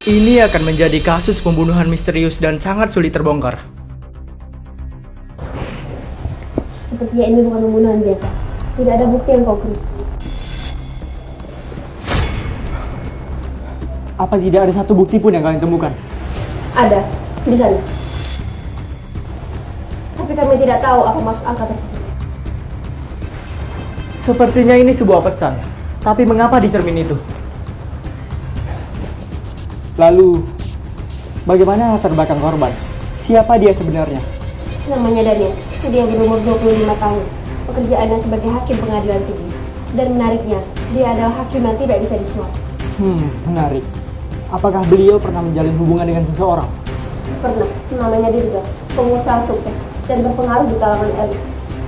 Ini akan menjadi kasus pembunuhan misterius dan sangat sulit terbongkar. Sepertinya ini bukan pembunuhan biasa. Tidak ada bukti yang konkret. Apa tidak ada satu bukti pun yang kalian temukan? Ada, di sana. Tapi kami tidak tahu apa maksud angka tersebut. Sepertinya ini sebuah pesan. Tapi mengapa di cermin itu? Lalu, bagaimana latar belakang korban? Siapa dia sebenarnya? Namanya Daniel. Dia berumur 25 tahun. Pekerjaannya sebagai hakim pengadilan tinggi. Dan menariknya, dia adalah hakim yang tidak bisa disuap. Menarik. Apakah beliau pernah menjalin hubungan dengan seseorang? Pernah. Namanya Dirga. Pengusaha sukses dan berpengaruh di kalangan elit.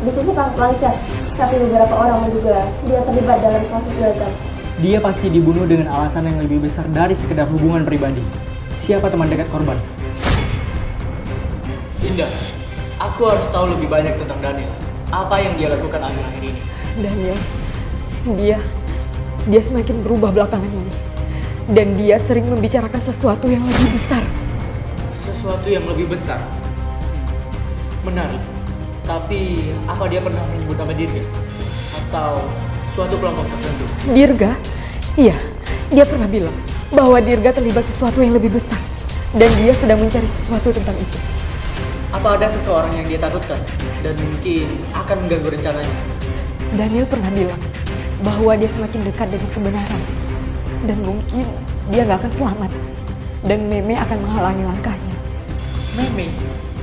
Bisnisnya sangat lancar, tapi beberapa orang menduga dia terlibat dalam kasus gagal. Dia pasti dibunuh dengan alasan yang lebih besar dari sekedar hubungan pribadi. Siapa teman dekat korban? Indah, aku harus tahu lebih banyak tentang Daniel. Apa yang dia lakukan akhir-akhir ini? Daniel, dia semakin berubah belakangan ini. Dan dia sering membicarakan sesuatu yang lebih besar. Sesuatu yang lebih besar? Menarik. Tapi, apa dia pernah menyebut nama Dirga? Atau suatu kelompok tertentu? Dirga? Iya, dia pernah bilang bahwa Dirga terlibat sesuatu yang lebih besar. Dan dia sedang mencari sesuatu tentang itu. Apa ada seseorang yang dia takutkan? Dan mungkin akan mengganggu rencananya? Daniel pernah bilang bahwa dia semakin dekat dengan kebenaran. Dan mungkin dia gak akan selamat. Dan Meme akan menghalangi langkahnya. Meme?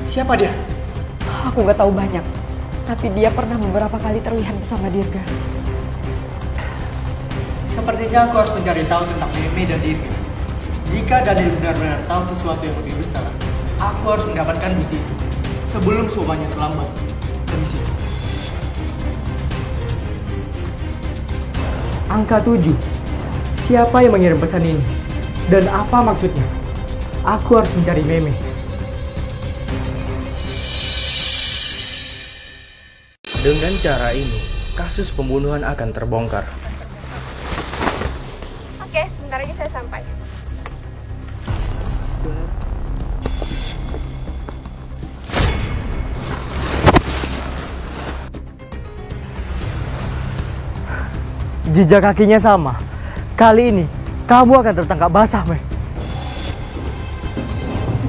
Siapa dia? Aku gak tahu banyak. Tapi dia pernah beberapa kali terlihat bersama Dirga. Sepertinya aku harus mencari tahu tentang Meme dan Dirga. Jika Daniel benar-benar tahu sesuatu yang lebih besar, aku harus mendapatkan bukti itu sebelum semuanya terlambat. Permisi. Angka 7. Siapa yang mengirim pesan ini? Dan apa maksudnya? Aku harus mencari Meme. Dengan cara ini, kasus pembunuhan akan terbongkar. Oke, sebentar lagi saya sampai. Jejak kakinya sama. Kali ini, kamu akan tertangkap basah, Mei.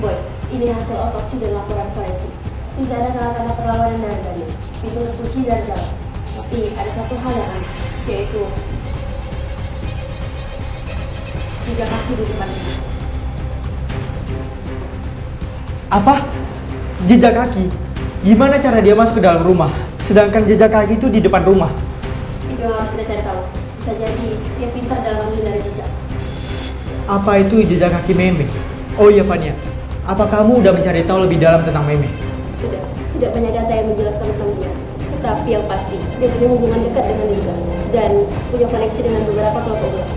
Boy, ini hasil otopsi dan laporan forensik. Tidak ada tanda-tanda perlawanan dari Daniel. Itu terkunci dari dalam. Tapi ada satu hal yang aneh, yaitu jejak kaki di depan ini. Apa? Jejak kaki? Gimana cara dia masuk ke dalam rumah? Sedangkan jejak kaki itu di depan rumah. Itu yang harus kita cari tahu. Bisa jadi dia pintar dalam menghindari jejak. Apa itu jejak kaki Meme? Oh iya, Fania. Apa kamu udah mencari tahu lebih dalam tentang Meme? Sudah, tidak banyak data yang menjelaskan tentang dia. Tetapi yang pasti, dia punya hubungan dekat dengan Dirga dan punya koneksi dengan beberapa kelompok gelap.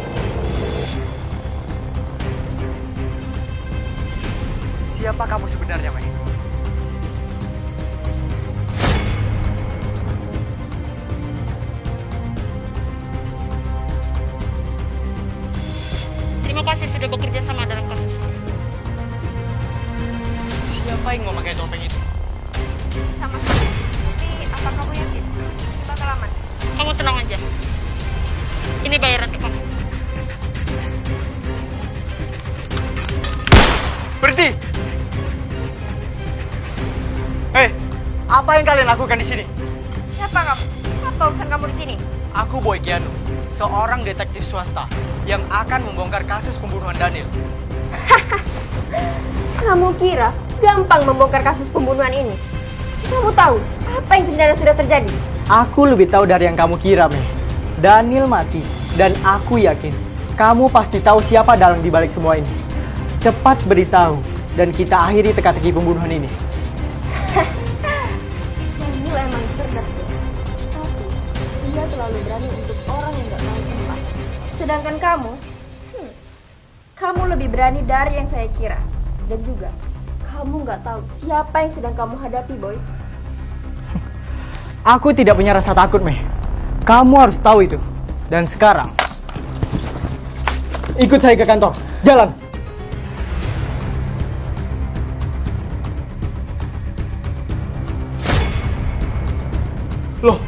Siapa kamu sebenarnya, Mei? Terima kasih sudah bekerja sama dalam kasus ini. Siapa yang mau pakai topeng itu? Sama sekali. Tapi apa kamu yakin? Ini bakal aman? Kamu tenang aja. Ini bayaran untuk kamu. Berhenti! Hei, apa yang kalian lakukan di sini? Siapa kamu? Apa urusan kamu di sini? Aku Boy Keanu, seorang detektif swasta yang akan membongkar kasus pembunuhan Daniel. Kamu kira gampang membongkar kasus pembunuhan ini? Kamu tahu apa yang sebenarnya sudah terjadi? Aku lebih tahu dari yang kamu kira, Mei. Daniel mati, dan aku yakin kamu pasti tahu siapa dalang di balik semua ini. Cepat beritahu, dan kita akhiri teka-teki pembunuhan ini. Daniel emang cerdas deh. Tapi dia terlalu berani untuk orang yang gak tahu tempat. Sedangkan kamu lebih berani dari yang saya kira. Dan juga, kamu gak tahu siapa yang sedang kamu hadapi, Boy. Aku tidak punya rasa takut, Mei. Kamu harus tahu itu. Dan sekarang, ikut saya ke kantor. Jalan! Loh,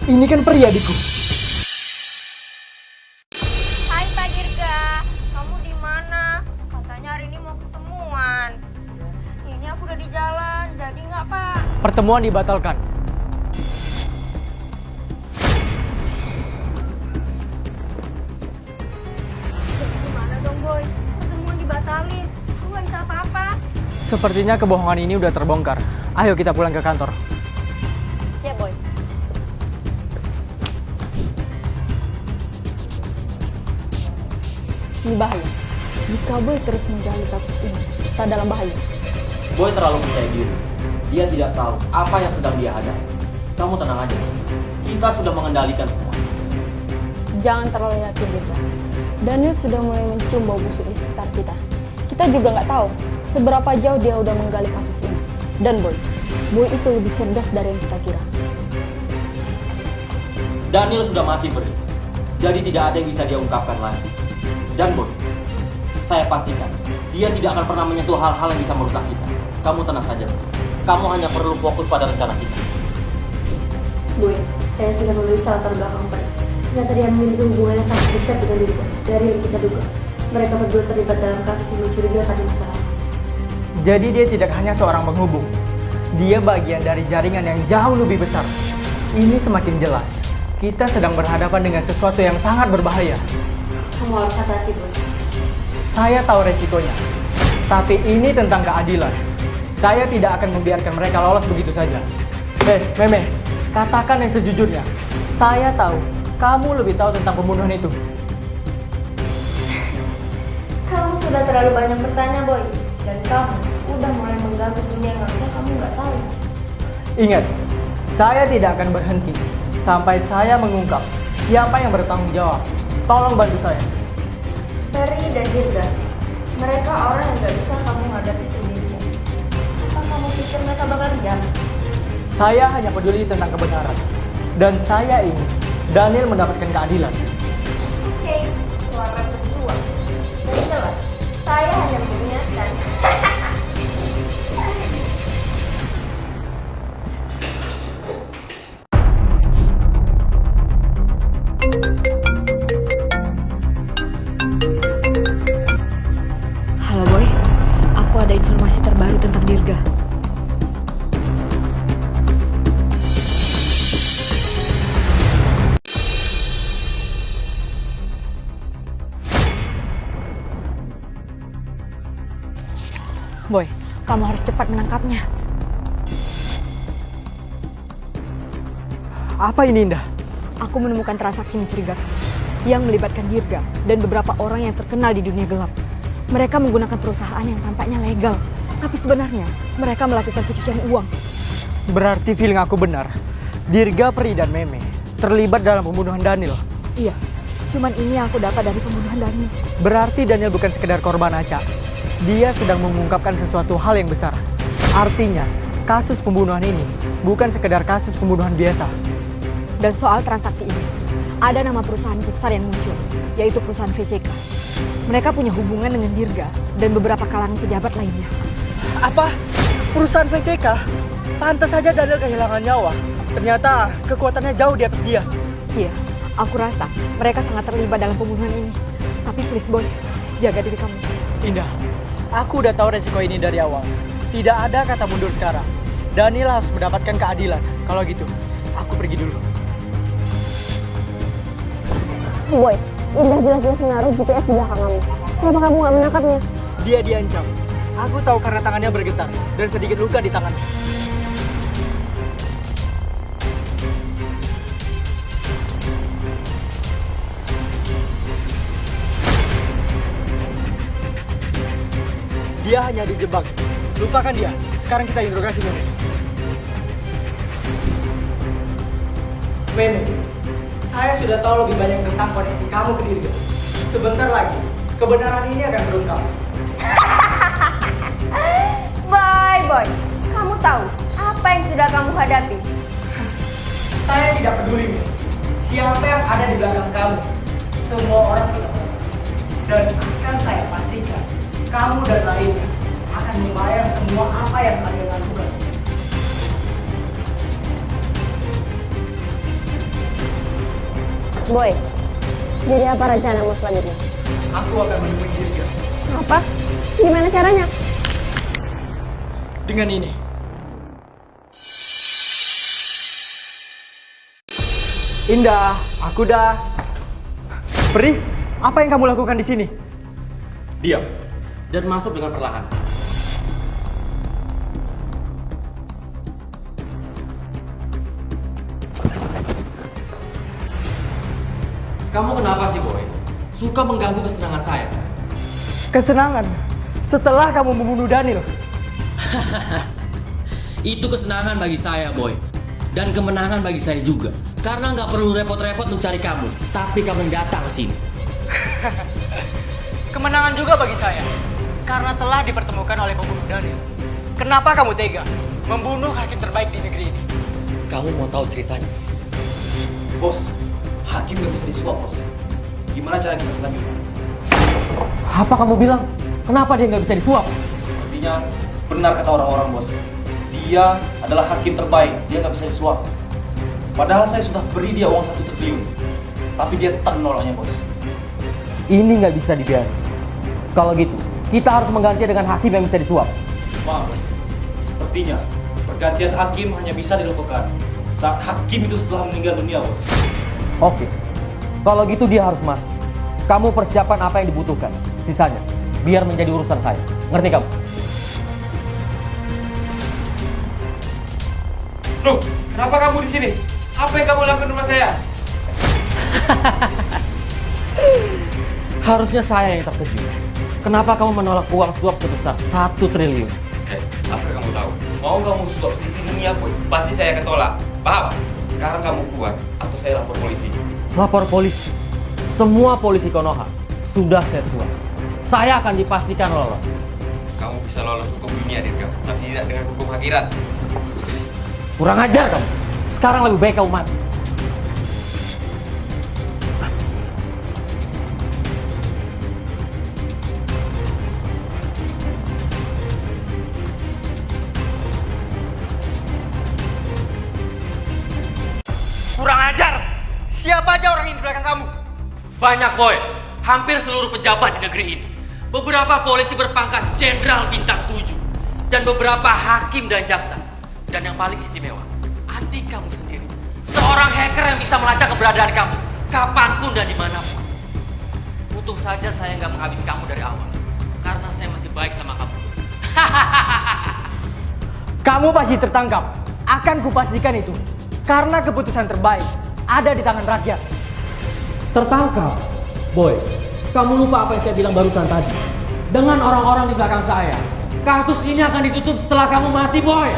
ini kan peri adikku. Hai Pak Dirga, kamu di mana? Katanya hari ini mau ketemuan. Ini aku udah di jalan, jadi nggak Pak? Pertemuan dibatalkan. Gimana dong Boy? Pertemuan dibatalin. Aku nggak bisa apa-apa. Sepertinya kebohongan ini udah terbongkar. Ayo kita pulang ke kantor. Siap, Boy. Ini bahaya. Jika Boy terus menjalani kasus ini, kita dalam bahaya. Boy terlalu percaya diri. Dia tidak tahu apa yang sedang dia hadapi. Kamu tenang aja. Kita sudah mengendalikan semua. Jangan terlalu yakin juga. Daniel sudah mulai mencium bau busuk di sekitar kita. Kita juga nggak tahu seberapa jauh dia udah menggali kasus ini. Dan Boy itu lebih cerdas dari yang kita kira. Daniel sudah mati beri. Jadi tidak ada yang bisa dia ungkapkan lagi. Dan Boy, saya pastikan dia tidak akan pernah menyentuh hal-hal yang bisa merusak kita. Kamu tenang saja. Kamu hanya perlu fokus pada rencana kita. Boy, saya sudah memeriksa latar belakang Pak. Ternyata dia memiliki hubungan yang sangat dekat dengan Dirga dari yang kita duga. Mereka berdua terlibat dalam kasus yang mencurigakan di masa lalu. Jadi dia tidak hanya seorang penghubung. Dia bagian dari jaringan yang jauh lebih besar. Ini semakin jelas. Kita sedang berhadapan dengan sesuatu yang sangat berbahaya. Kamu harus hati-hati, Boy. Saya tahu resikonya. Tapi ini tentang keadilan. Saya tidak akan membiarkan mereka lolos begitu saja. Meme, katakan yang sejujurnya. Saya tahu, kamu lebih tahu tentang pembunuhan itu. Kamu sudah terlalu banyak bertanya, Boy. Dan kamu udah mulai mengganggu dunia yang harusnya kamu nggak tahu. Ingat, saya tidak akan berhenti sampai saya mengungkap siapa yang bertanggung jawab. Tolong bantu saya. Peri dan Dirga, mereka orang yang nggak bisa kamu hadapi sendirian. Apa kamu pikir mereka bakal diam? Saya hanya peduli tentang kebenaran. Dan saya ingin Daniel mendapatkan keadilan. Oke, suara berjuang. Dan jelas, saya hanya mengingatkan. Halo Boy, aku ada informasi terbaru tentang Dirga. Boy, kamu harus cepat menangkapnya. Apa ini, Indah? Aku menemukan transaksi mencurigakan yang melibatkan Dirga dan beberapa orang yang terkenal di dunia gelap. Mereka menggunakan perusahaan yang tampaknya legal, tapi sebenarnya mereka melakukan pencucian uang. Berarti feeling aku benar. Dirga, Peri, dan Meme terlibat dalam pembunuhan Daniel. Iya, cuman ini yang aku dapat dari pembunuhan Daniel. Berarti Daniel bukan sekedar korban acak. Dia sedang mengungkapkan sesuatu hal yang besar. Artinya, kasus pembunuhan ini bukan sekedar kasus pembunuhan biasa. Dan soal transaksi ini, ada nama perusahaan besar yang muncul, yaitu perusahaan VCK. Mereka punya hubungan dengan Dirga dan beberapa kalangan pejabat lainnya. Apa? Perusahaan VCK? Pantas saja Daniel kehilangan nyawa. Ternyata kekuatannya jauh di atas dia. Iya, aku rasa mereka sangat terlibat dalam pembunuhan ini. Tapi please Boy, jaga diri kamu. Indah, aku udah tahu resiko ini dari awal. Tidak ada kata mundur sekarang. Daniel harus mendapatkan keadilan. Kalau gitu, aku pergi dulu. Boy, Indah jelas-jelas menaruh GPS di belakang kamu. Kenapa kamu nggak menangkapnya? Dia diancam. Aku tahu karena tangannya bergetar dan sedikit luka di tangan. Dia hanya dijebak. Lupakan dia. Sekarang kita interogasi Meme. Meme, saya sudah tahu lebih banyak tentang koneksi kamu ke Dirga. Sebentar lagi, kebenaran ini akan terungkap. Bye, Boy. Kamu tahu apa yang sudah kamu hadapi? Saya tidak peduli, Meme. Siapa yang ada di belakang kamu. Semua orang tidak tahu. Dan akan saya pastikan, kamu dan lainnya akan membayar semua apa yang kalian lakukan. Boy, jadi apa rencanamu selanjutnya? Aku akan menemui Dirga. Apa? Gimana caranya? Dengan ini. Indah, aku dah. Peri, apa yang kamu lakukan di sini? Diam dan masuk dengan perlahan. Kamu kenapa sih, Boy? Suka mengganggu kesenangan saya? Kesenangan setelah kamu membunuh Daniel. Itu kesenangan bagi saya, Boy. Dan kemenangan bagi saya juga. Karena nggak perlu repot-repot mencari kamu. Tapi kamu yang datang ke sini. Kemenangan juga bagi saya. Karena telah dipertemukan oleh pembunuh Daniel. Kenapa kamu tega membunuh hakim terbaik di negeri ini? Kamu mau tahu ceritanya? Bos, hakim gak bisa disuap, bos. Gimana cara kita selanjutnya? Apa kamu bilang? Kenapa dia nggak bisa disuap? Sepertinya benar kata orang-orang, bos. Dia adalah hakim terbaik, dia gak bisa disuap. Padahal saya sudah beri dia uang 1 triliun. Tapi dia tetap menolaknya, bos. Ini nggak bisa dibiarkan. Kalau gitu, kita harus mengganti dengan hakim yang bisa disuap. Maaf, bos. Sepertinya pergantian hakim hanya bisa dilakukan saat hakim itu setelah meninggal dunia, bos. Oke, kalau gitu dia harus mati. Kamu persiapkan apa yang dibutuhkan. Sisanya, biar menjadi urusan saya. Ngerti kamu? Loh, kenapa kamu di sini? Apa yang kamu lakukan di rumah saya? Harusnya saya yang terkejut. Kenapa kamu menolak uang suap sebesar 1 triliun? Asal kamu tahu, mau kamu suap seisi dunia pun, pasti saya akan tolak. Paham? Sekarang kamu keluar, atau saya lapor polisi. Lapor polisi. Semua polisi Konoha sudah saya suap. Saya akan dipastikan lolos. Kamu bisa lolos hukum dunia, Dirga, tapi tidak dengan hukum akhirat. Kurang ajar kamu. Sekarang lebih baik kamu mati. Kurang ajar! Siapa aja orang ini di belakang kamu? Banyak, Boy. Hampir seluruh pejabat di negeri ini. Beberapa polisi berpangkat jenderal bintang 7. Dan beberapa hakim dan jaksa. Dan yang paling istimewa, adik kamu sendiri. Seorang hacker yang bisa melacak keberadaan kamu. Kapanpun dan dimanapun. Untung saja saya nggak menghabisi kamu dari awal. Karena saya masih baik sama kamu. Kamu pasti tertangkap. Akan kupastikan itu. Karena keputusan terbaik ada di tangan rakyat. Tertangkap? Boy, kamu lupa apa yang saya bilang barusan tadi. Dengan orang-orang di belakang saya. Kasus ini akan ditutup setelah kamu mati, Boy.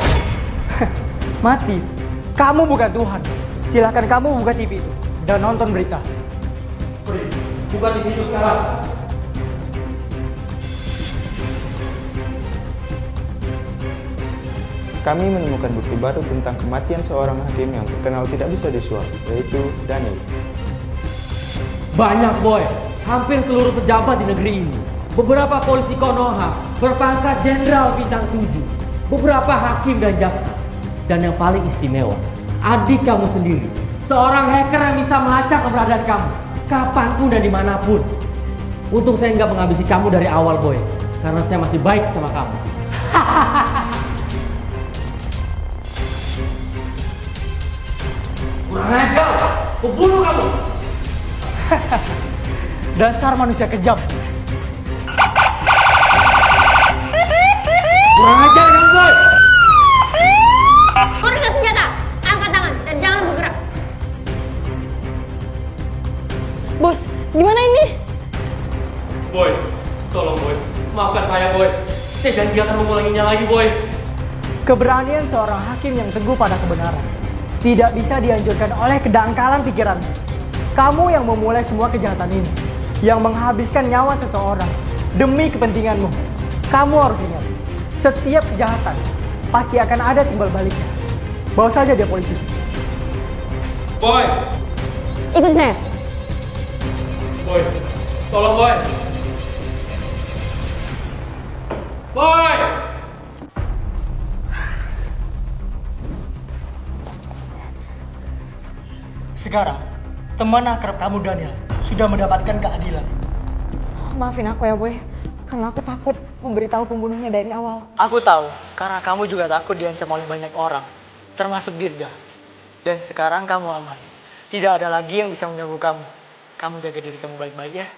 Mati? Kamu bukan Tuhan. Silahkan kamu buka TV itu dan nonton berita. Buka TV itu sekarang. Kami menemukan bukti baru tentang kematian seorang hakim yang terkenal tidak bisa disuap, yaitu Daniel. Banyak, Boy. Hampir seluruh pejabat di negeri ini. Beberapa polisi Konoha berpangkat jenderal bintang 7. Beberapa hakim dan jaksa. Dan yang paling istimewa, adik kamu sendiri. Seorang hacker yang bisa melacak keberadaan kamu. Kapanpun dan dimanapun. Untung saya nggak menghabisi kamu dari awal, Boy. Karena saya masih baik sama kamu. Kurang ajar! Kubunuh kamu! Dasar manusia kejam. Kurang ajar kamu, Boy! Keluarkan senjata, angkat tangan dan jangan bergerak. Bos, gimana ini? Boy, tolong Boy, maafkan saya Boy. Saya janji akan mengulanginya lagi Boy. Keberanian seorang hakim yang teguh pada kebenaran tidak bisa dianjurkan oleh kedangkalan pikiran. Kamu yang memulai semua kejahatan ini, yang menghabiskan nyawa seseorang demi kepentinganmu. Kamu harus ingat, setiap kejahatan pasti akan ada timbal baliknya. Bawa saja dia polisi. Boy! Ikut saya. Boy, tolong Boy. Boy! Sekarang, teman akrab kamu Daniel sudah mendapatkan keadilan. Maafin aku ya boy, karena aku takut memberitahu pembunuhnya dari awal. Aku tahu, karena kamu juga takut diancam oleh banyak orang, termasuk Dirga. Dan sekarang kamu aman. Tidak ada lagi yang bisa mengganggu kamu. Kamu jaga diri kamu baik-baik ya.